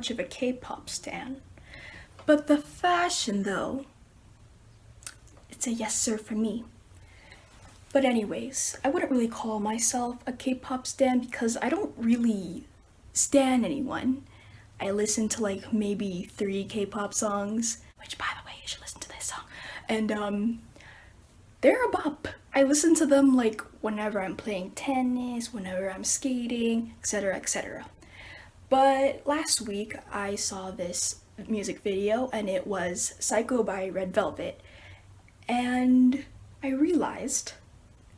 much of a K-pop stan. But the fashion though, it's a yes sir for me. But anyways, I wouldn't really call myself a K-pop stan because I don't really stan anyone. I listen to like maybe 3 K-pop songs, which by the way, you should listen to this song. And they're a bop. I listen to them like whenever I'm playing tennis, whenever I'm skating, etc, etc. But last week I saw this music video and it was Psycho by Red Velvet. And I realized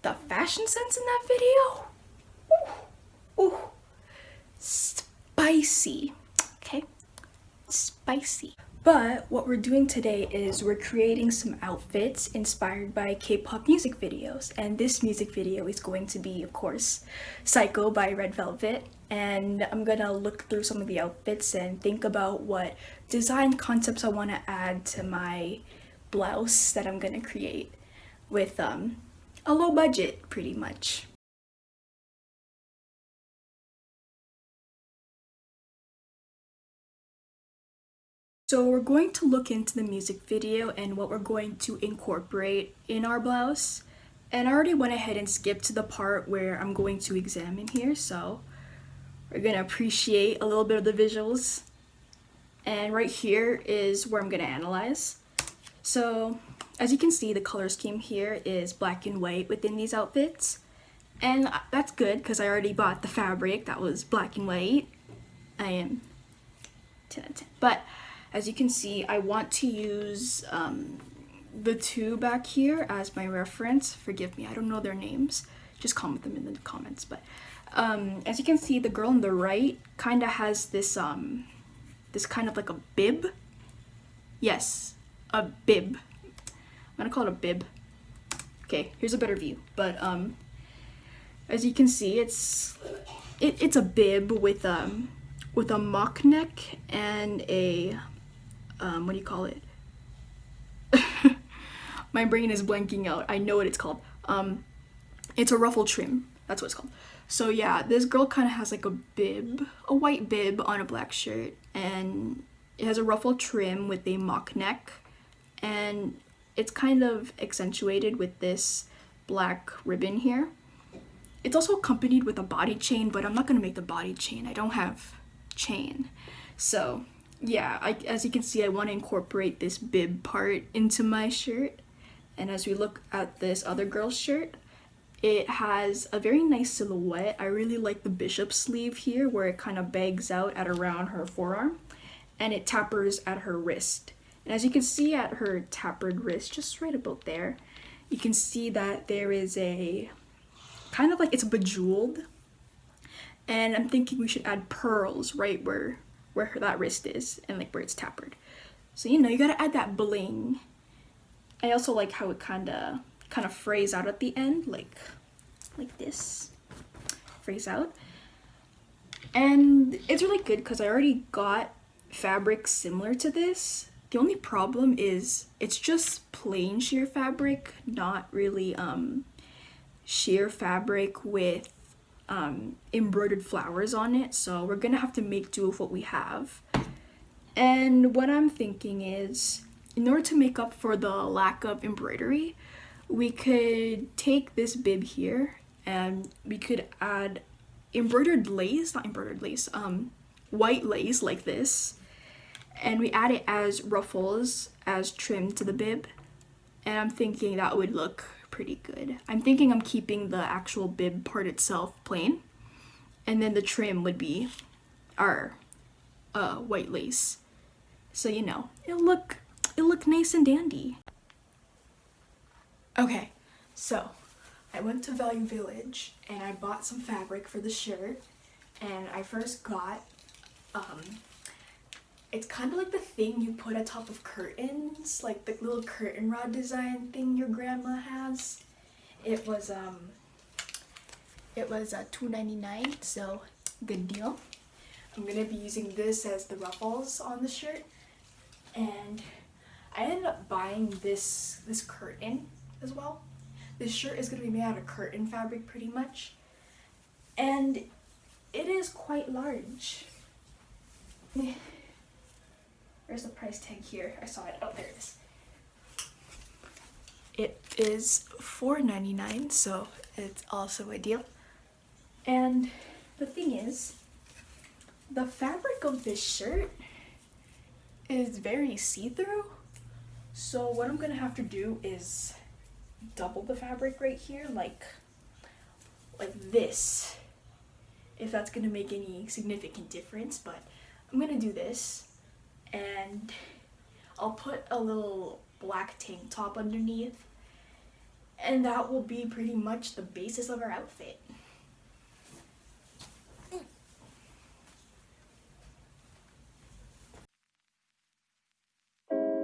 the fashion sense in that video, ooh, spicy, okay, spicy. But what we're doing today is we're creating some outfits inspired by K-pop music videos. And this music video is going to be, of course, Psycho by Red Velvet. And I'm gonna look through some of the outfits and think about what design concepts I want to add to my blouse that I'm gonna create with a low budget, pretty much. So we're going to look into the music video and what we're going to incorporate in our blouse. And I already went ahead and skipped to the part where I'm going to examine here, so we're gonna appreciate a little bit of the visuals. And right here is where I'm gonna analyze. So as you can see, the color scheme here is black and white within these outfits. And that's good because I already bought the fabric that was black and white. I am 10 out of 10. But as you can see, I want to use the 2 back here as my reference. Forgive me, I don't know their names. Just comment them in the comments. But as you can see, the girl on the right kind of has this this kind of like a bib. Yes, a bib. I'm gonna call it a bib. Okay, here's a better view. But as you can see, it's a bib with a mock neck and a what do you call it? My brain is blanking out. I know what it's called. It's a ruffle trim. That's what it's called. So yeah, this girl kind of has like a bib, a white bib on a black shirt, and it has a ruffle trim with a mock neck, and it's kind of accentuated with this black ribbon here. It's also accompanied with a body chain, but I'm not gonna make the body chain. I don't have chain. So yeah, as you can see, I want to incorporate this bib part into my shirt. And as we look at this other girl's shirt, it has a very nice silhouette. I really like the bishop sleeve here where it kind of bags out at around her forearm and it tappers at her wrist. And as you can see at her tapered wrist, just right about there, you can see that there is a kind of like it's bejeweled. And I'm thinking we should add pearls right where that wrist is and like where it's tapered. So you know, you gotta add that bling. I also like how it kind of frays out at the end, like this, frays out. And it's really good because I already got fabric similar to this. The only problem is it's just plain sheer fabric, not really sheer fabric with embroidered flowers on it. So we're gonna have to make do with what we have. And what I'm thinking is, in order to make up for the lack of embroidery, we could take this bib here and we could add embroidered lace, not embroidered lace, white lace like this, and we add it as ruffles, as trim to the bib, and I'm thinking that would look pretty good. I'm thinking I'm keeping the actual bib part itself plain, and then the trim would be our white lace. So you know, it'll look nice and dandy. Okay, so I went to Value Village and I bought some fabric for the shirt, and I first got it's kind of like the thing you put atop of curtains, like the little curtain rod design thing your grandma has. It was $2.99, so good deal. I'm gonna be using this as the ruffles on the shirt, and I ended up buying this curtain as well. This shirt is gonna be made out of curtain fabric pretty much, and it is quite large. Where's the price tag here? I saw it. Oh, there it is. It is $4.99, so it's also a deal. And the thing is, the fabric of this shirt is very see-through. So what I'm gonna have to do is double the fabric right here, like this, if that's gonna make any significant difference. But I'm gonna do this, and I'll put a little black tank top underneath, and that will be pretty much the basis of our outfit.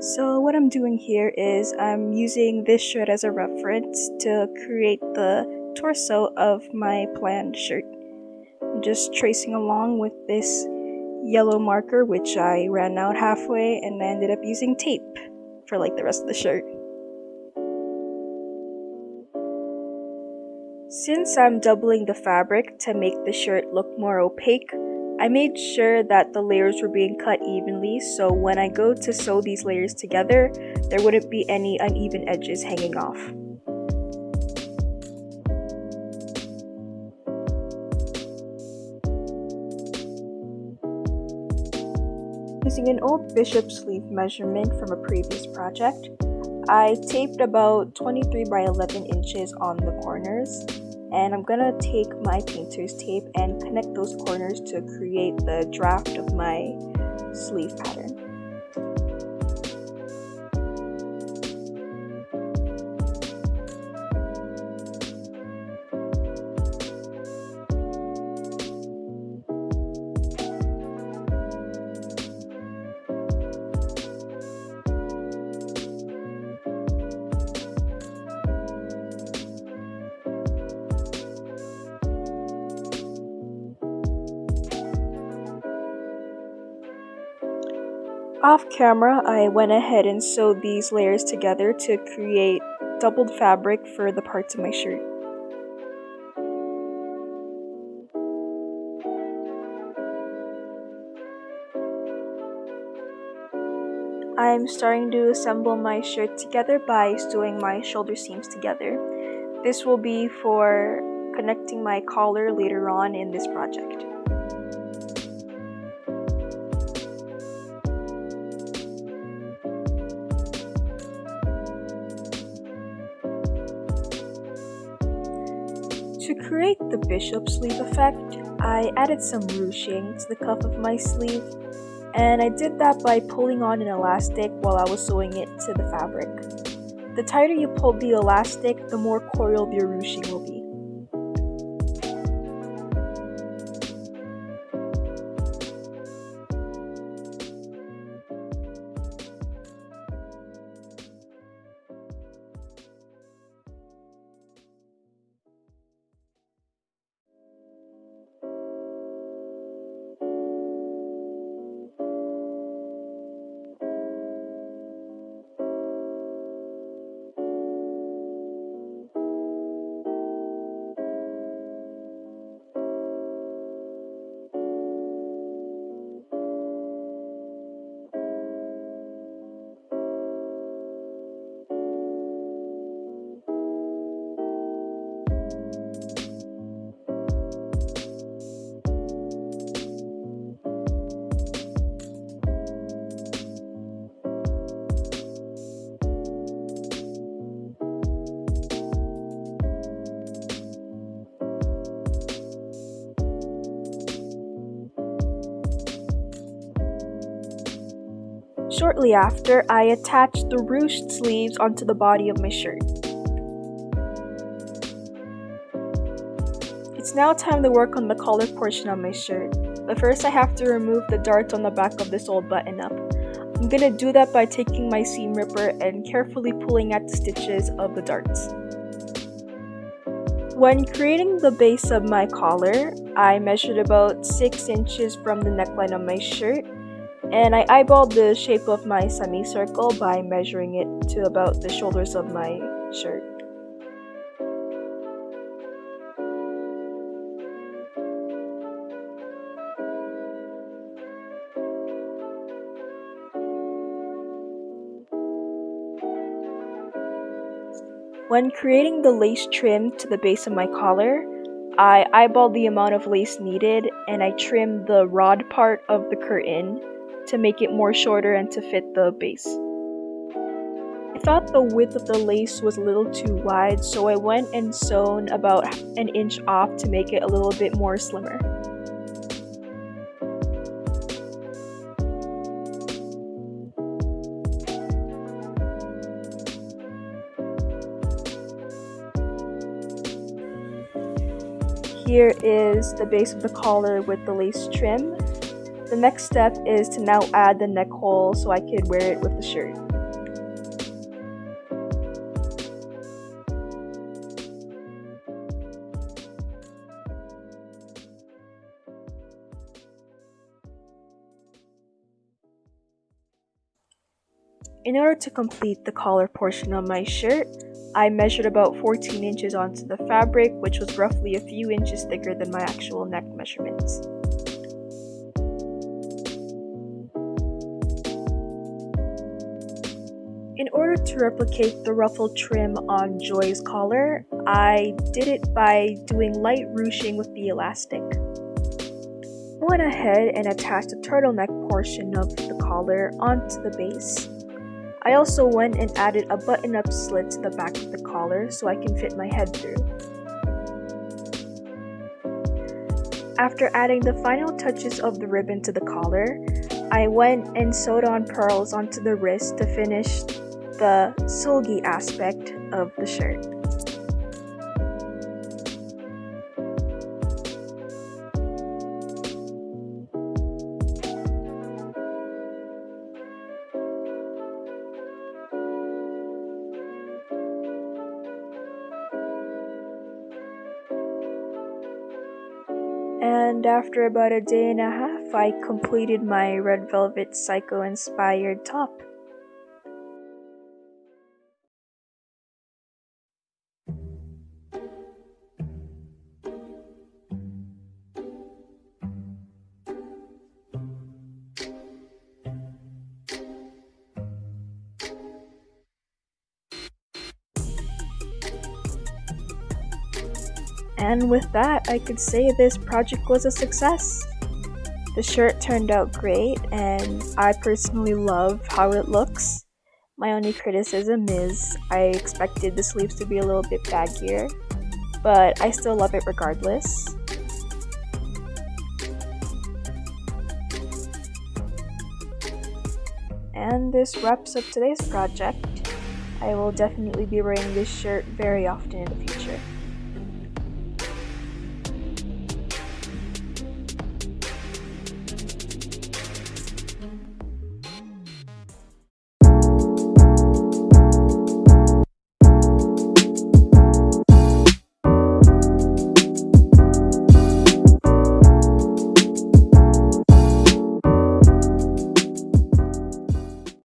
So what I'm doing here is I'm using this shirt as a reference to create the torso of my planned shirt. I'm just tracing along with this yellow marker, which I ran out halfway, and I ended up using tape for like the rest of the shirt. Since I'm doubling the fabric to make the shirt look more opaque, I made sure that the layers were being cut evenly, so when I go to sew these layers together, there wouldn't be any uneven edges hanging off. Using an old bishop sleeve measurement from a previous project, I taped about 23 by 11 inches on the corners, and I'm gonna take my painter's tape and connect those corners to create the draft of my sleeve pattern. Off camera, I went ahead and sewed these layers together to create doubled fabric for the parts of my shirt. I'm starting to assemble my shirt together by sewing my shoulder seams together. This will be for connecting my collar later on in this project. To create the bishop sleeve effect, I added some ruching to the cuff of my sleeve, and I did that by pulling on an elastic while I was sewing it to the fabric. The tighter you pull the elastic, the more coiled your ruching will be. Shortly after, I attached the ruched sleeves onto the body of my shirt. It's now time to work on the collar portion of my shirt, but first I have to remove the darts on the back of this old button up. I'm gonna do that by taking my seam ripper and carefully pulling at the stitches of the darts. When creating the base of my collar, I measured about 6 inches from the neckline of my shirt, and I eyeballed the shape of my semicircle by measuring it to about the shoulders of my shirt. When creating the lace trim to the base of my collar, I eyeballed the amount of lace needed and I trimmed the rod part of the curtain to make it more shorter and to fit the base. I thought the width of the lace was a little too wide, so I went and sewn about an inch off to make it a little bit more slimmer. Here is the base of the collar with the lace trim. The next step is to now add the neck hole so I could wear it with the shirt. In order to complete the collar portion of my shirt, I measured about 14 inches onto the fabric, which was roughly a few inches thicker than my actual neck measurements. In order to replicate the ruffled trim on Joy's collar, I did it by doing light ruching with the elastic. I went ahead and attached the turtleneck portion of the collar onto the base. I also went and added a button-up slit to the back of the collar so I can fit my head through. After adding the final touches of the ribbon to the collar, I went and sewed on pearls onto the wrist to finish the sulgi aspect of the shirt. And after about a day and a half, I completed my red velvet psycho-inspired top. And with that, I could say this project was a success. The shirt turned out great, and I personally love how it looks. My only criticism is I expected the sleeves to be a little bit baggier, but I still love it regardless. And this wraps up today's project. I will definitely be wearing this shirt very often in the future.